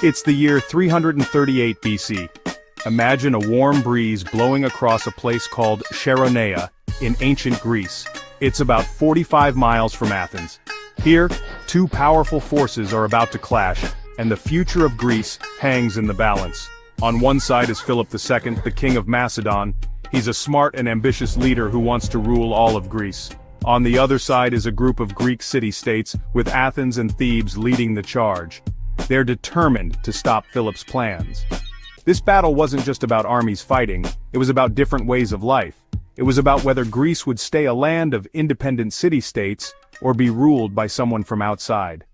It's the year 338 BC. Imagine a warm breeze blowing across a place called Chaeronea in ancient Greece. It's about 45 miles from Athens. Here, two powerful forces are about to clash, and the future of Greece hangs in the balance. On one side is Philip II, the king of Macedon. He's a smart and ambitious leader who wants to rule all of Greece. On the other side is a group of Greek city-states, with Athens and Thebes leading the charge. They're determined to stop Philip's plans. This battle wasn't just about armies fighting, it was about different ways of life. It was about whether Greece would stay a land of independent city-states, or be ruled by someone from outside.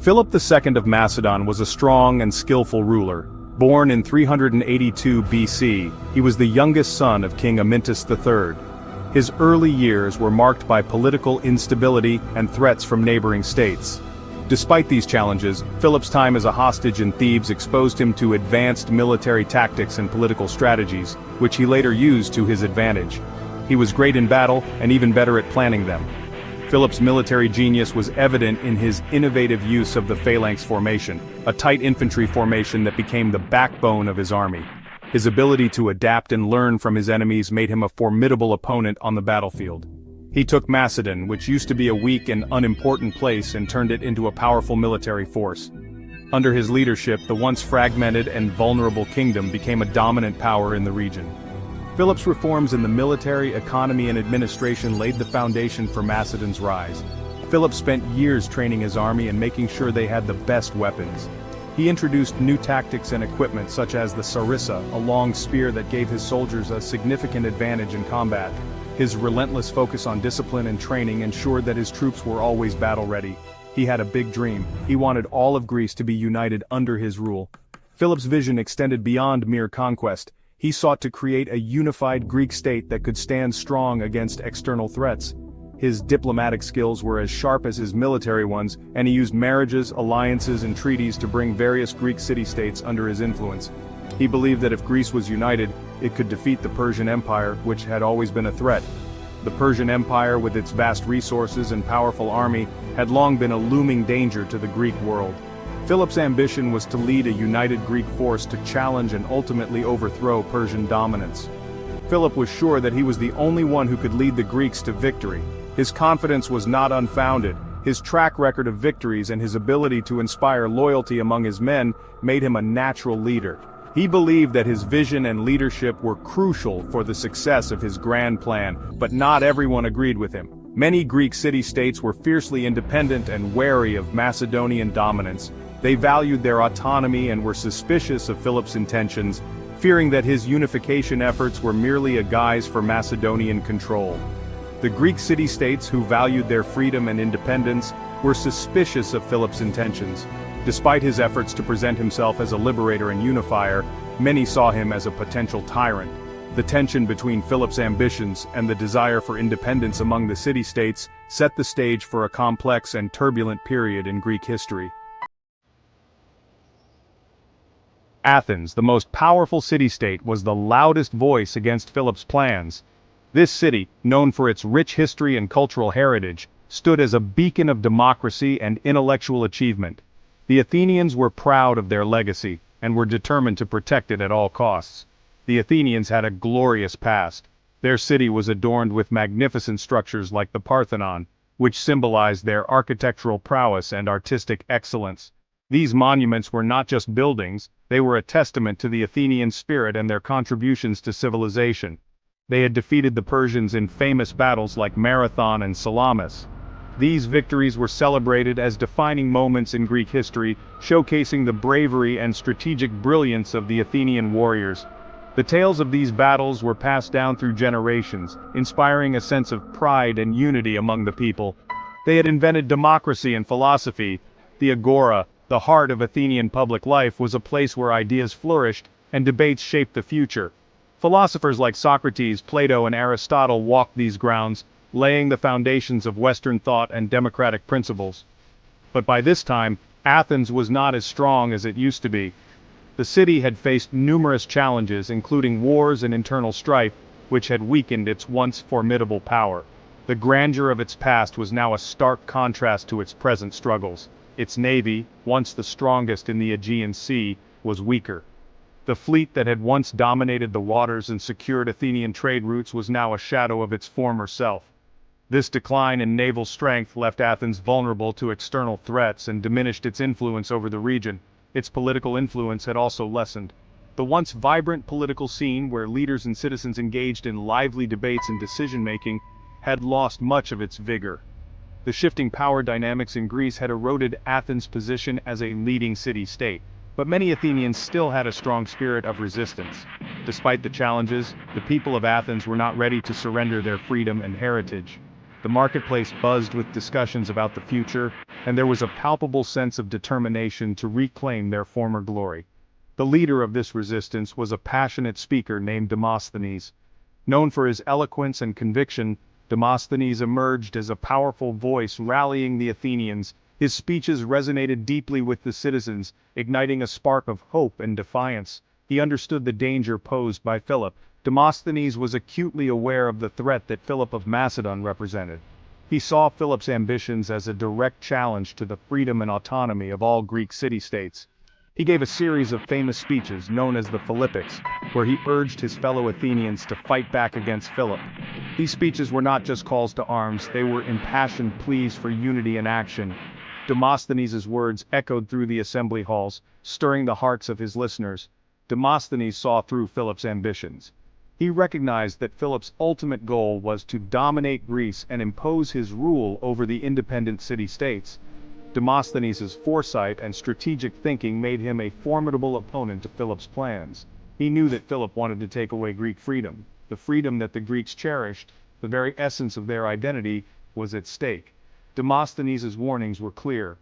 Philip II of Macedon was a strong and skillful ruler. Born in 382 BC, he was the youngest son of King Amyntas III. His early years were marked by political instability and threats from neighboring states. Despite these challenges, Philip's time as a hostage in Thebes exposed him to advanced military tactics and political strategies, which he later used to his advantage. He was great in battle and even better at planning them. Philip's military genius was evident in his innovative use of the phalanx formation, a tight infantry formation that became the backbone of his army. His ability to adapt and learn from his enemies made him a formidable opponent on the battlefield. He took Macedon, which used to be a weak and unimportant place, and turned it into a powerful military force. Under his leadership, the once fragmented and vulnerable kingdom became a dominant power in the region. Philip's reforms in the military, economy and administration laid the foundation for Macedon's rise. Philip spent years training his army and making sure they had the best weapons. He introduced new tactics and equipment such as the sarissa, a long spear that gave his soldiers a significant advantage in combat. His relentless focus on discipline and training ensured that his troops were always battle-ready. He had a big dream. He wanted all of Greece to be united under his rule. Philip's vision extended beyond mere conquest. He sought to create a unified Greek state that could stand strong against external threats. His diplomatic skills were as sharp as his military ones, and he used marriages, alliances, and treaties to bring various Greek city-states under his influence. He believed that if Greece was united, it could defeat the Persian Empire, which had always been a threat. The Persian Empire, with its vast resources and powerful army, had long been a looming danger to the Greek world. Philip's ambition was to lead a united Greek force to challenge and ultimately overthrow Persian dominance. Philip was sure that he was the only one who could lead the Greeks to victory. His confidence was not unfounded. His track record of victories and his ability to inspire loyalty among his men made him a natural leader. He believed that his vision and leadership were crucial for the success of his grand plan, but not everyone agreed with him. Many Greek city-states were fiercely independent and wary of Macedonian dominance. They valued their autonomy and were suspicious of Philip's intentions, fearing that his unification efforts were merely a guise for Macedonian control. The Greek city-states, who valued their freedom and independence, were suspicious of Philip's intentions. Despite his efforts to present himself as a liberator and unifier, many saw him as a potential tyrant. The tension between Philip's ambitions and the desire for independence among the city-states set the stage for a complex and turbulent period in Greek history. Athens, the most powerful city-state, was the loudest voice against Philip's plans. This city, known for its rich history and cultural heritage, stood as a beacon of democracy and intellectual achievement. The Athenians were proud of their legacy, and were determined to protect it at all costs. The Athenians had a glorious past. Their city was adorned with magnificent structures like the Parthenon, which symbolized their architectural prowess and artistic excellence. These monuments were not just buildings, they were a testament to the Athenian spirit and their contributions to civilization. They had defeated the Persians in famous battles like Marathon and Salamis. These victories were celebrated as defining moments in Greek history, showcasing the bravery and strategic brilliance of the Athenian warriors. The tales of these battles were passed down through generations, inspiring a sense of pride and unity among the people. They had invented democracy and philosophy. The Agora, the heart of Athenian public life, was a place where ideas flourished and debates shaped the future. Philosophers like Socrates, Plato, and Aristotle walked these grounds, laying the foundations of Western thought and democratic principles. But by this time, Athens was not as strong as it used to be. The city had faced numerous challenges, including wars and internal strife, which had weakened its once formidable power. The grandeur of its past was now a stark contrast to its present struggles. Its navy, once the strongest in the Aegean Sea, was weaker. The fleet that had once dominated the waters and secured Athenian trade routes was now a shadow of its former self. This decline in naval strength left Athens vulnerable to external threats and diminished its influence over the region. Its political influence had also lessened. The once vibrant political scene where leaders and citizens engaged in lively debates and decision-making had lost much of its vigor. The shifting power dynamics in Greece had eroded Athens' position as a leading city-state, but many Athenians still had a strong spirit of resistance. Despite the challenges, the people of Athens were not ready to surrender their freedom and heritage. The marketplace buzzed with discussions about the future, and there was a palpable sense of determination to reclaim their former glory. The leader of this resistance was a passionate speaker named Demosthenes. Known for his eloquence and conviction, Demosthenes emerged as a powerful voice rallying the Athenians. His speeches resonated deeply with the citizens, igniting a spark of hope and defiance. He understood the danger posed by Philip. Demosthenes was acutely aware of the threat that Philip of Macedon represented. He saw Philip's ambitions as a direct challenge to the freedom and autonomy of all Greek city-states. He gave a series of famous speeches known as the Philippics, where he urged his fellow Athenians to fight back against Philip. These speeches were not just calls to arms, they were impassioned pleas for unity and action. Demosthenes' words echoed through the assembly halls, stirring the hearts of his listeners. Demosthenes saw through Philip's ambitions. He recognized that Philip's ultimate goal was to dominate Greece and impose his rule over the independent city-states. Demosthenes' foresight and strategic thinking made him a formidable opponent to Philip's plans. He knew that Philip wanted to take away Greek freedom. The freedom that the Greeks cherished, the very essence of their identity, was at stake. Demosthenes' warnings were clear.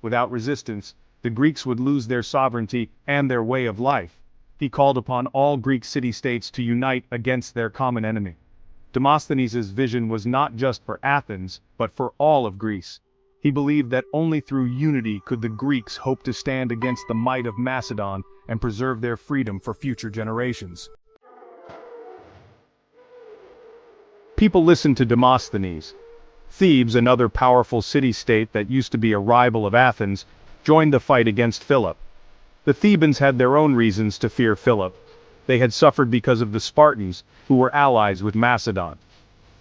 Without resistance, the Greeks would lose their sovereignty and their way of life. He called upon all Greek city-states to unite against their common enemy. Demosthenes' vision was not just for Athens, but for all of Greece. He believed that only through unity could the Greeks hope to stand against the might of Macedon and preserve their freedom for future generations. People listened to Demosthenes. Thebes, another powerful city-state that used to be a rival of Athens, joined the fight against Philip. The Thebans had their own reasons to fear Philip. They had suffered because of the Spartans, who were allies with Macedon.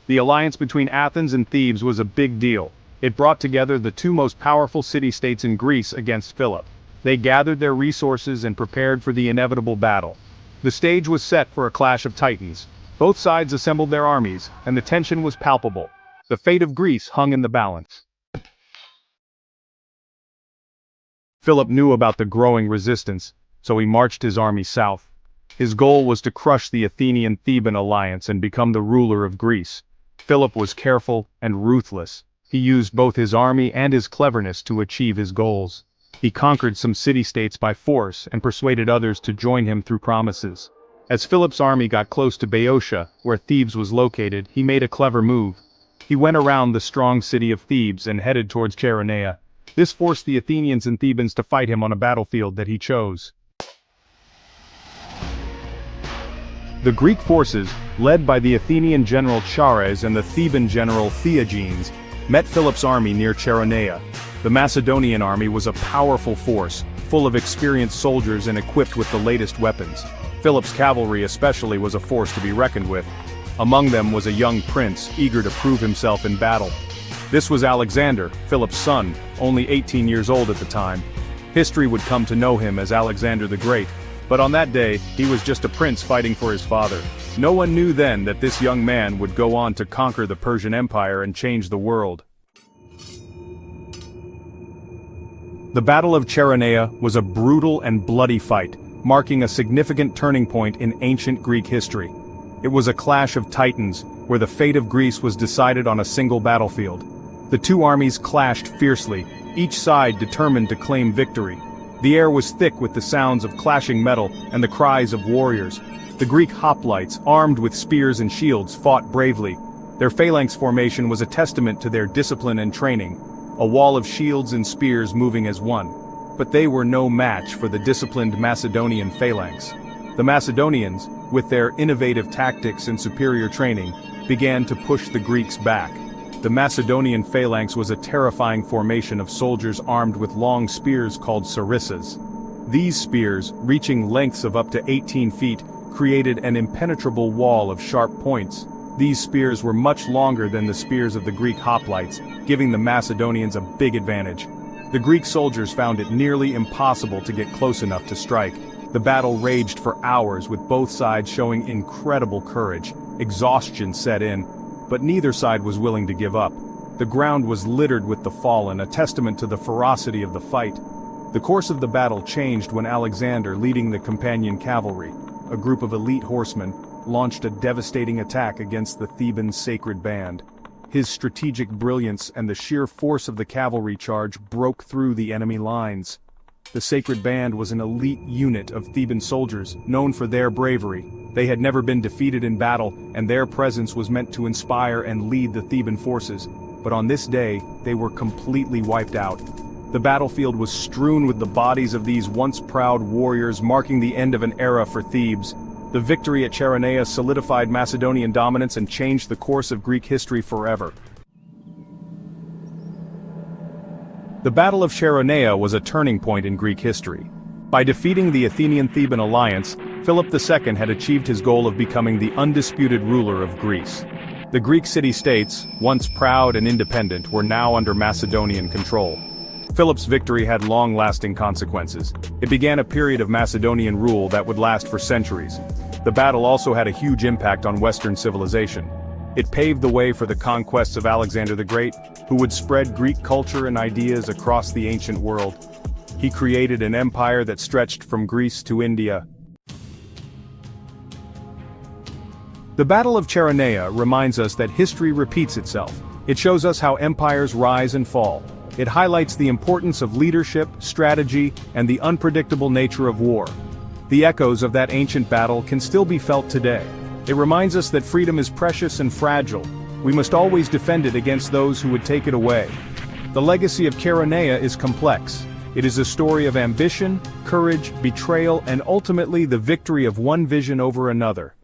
The alliance between Athens and Thebes was a big deal. It brought together the two most powerful city-states in Greece against Philip. They gathered their resources and prepared for the inevitable battle. The stage was set for a clash of titans. Both sides assembled their armies, and the tension was palpable. The fate of Greece hung in the balance. Philip knew about the growing resistance, so he marched his army south. His goal was to crush the Athenian-Theban alliance and become the ruler of Greece. Philip was careful and ruthless. He used both his army and his cleverness to achieve his goals. He conquered some city-states by force and persuaded others to join him through promises. As Philip's army got close to Boeotia, where Thebes was located, he made a clever move. He went around the strong city of Thebes and headed towards Chaeronea. This forced the Athenians and Thebans to fight him on a battlefield that he chose. The Greek forces, led by the Athenian general Chares and the Theban general Theagenes, met Philip's army near Chaeronea. The Macedonian army was a powerful force, full of experienced soldiers and equipped with the latest weapons. Philip's cavalry especially was a force to be reckoned with. Among them was a young prince, eager to prove himself in battle. This was Alexander, Philip's son, only 18 years old at the time. History would come to know him as Alexander the Great, but on that day, he was just a prince fighting for his father. No one knew then that this young man would go on to conquer the Persian Empire and change the world. The Battle of Chaeronea was a brutal and bloody fight, marking a significant turning point in ancient Greek history. It was a clash of titans, where the fate of Greece was decided on a single battlefield. The two armies clashed fiercely, each side determined to claim victory. The air was thick with the sounds of clashing metal and the cries of warriors. The Greek hoplites, armed with spears and shields, fought bravely. Their phalanx formation was a testament to their discipline and training, a wall of shields and spears moving as one. But they were no match for the disciplined Macedonian phalanx. The Macedonians, with their innovative tactics and superior training, began to push the Greeks back. The Macedonian phalanx was a terrifying formation of soldiers armed with long spears called sarissas. These spears, reaching lengths of up to 18 feet, created an impenetrable wall of sharp points. These spears were much longer than the spears of the Greek hoplites, giving the Macedonians a big advantage. The Greek soldiers found it nearly impossible to get close enough to strike. The battle raged for hours, with both sides showing incredible courage. Exhaustion set in, but neither side was willing to give up. The ground was littered with the fallen, a testament to the ferocity of the fight. The course of the battle changed when Alexander, leading the companion cavalry, a group of elite horsemen, launched a devastating attack against the Theban sacred band. His strategic brilliance and the sheer force of the cavalry charge broke through the enemy lines. The sacred band was an elite unit of Theban soldiers, known for their bravery. They had never been defeated in battle, and their presence was meant to inspire and lead the Theban forces. But on this day, they were completely wiped out. The battlefield was strewn with the bodies of these once proud warriors, marking the end of an era for Thebes. The victory at Chaeronea solidified Macedonian dominance and changed the course of Greek history forever. The Battle of Chaeronea was a turning point in Greek history. By defeating the Athenian-Theban alliance, Philip II had achieved his goal of becoming the undisputed ruler of Greece. The Greek city-states, once proud and independent, were now under Macedonian control. Philip's victory had long-lasting consequences. It began a period of Macedonian rule that would last for centuries. The battle also had a huge impact on Western civilization. It paved the way for the conquests of Alexander the Great, who would spread Greek culture and ideas across the ancient world. He created an empire that stretched from Greece to India. The Battle of Chaeronea reminds us that history repeats itself. It shows us how empires rise and fall. It highlights the importance of leadership, strategy, and the unpredictable nature of war. The echoes of that ancient battle can still be felt today. It reminds us that freedom is precious and fragile. We must always defend it against those who would take it away. The legacy of Chaeronea is complex. It is a story of ambition, courage, betrayal, and ultimately the victory of one vision over another.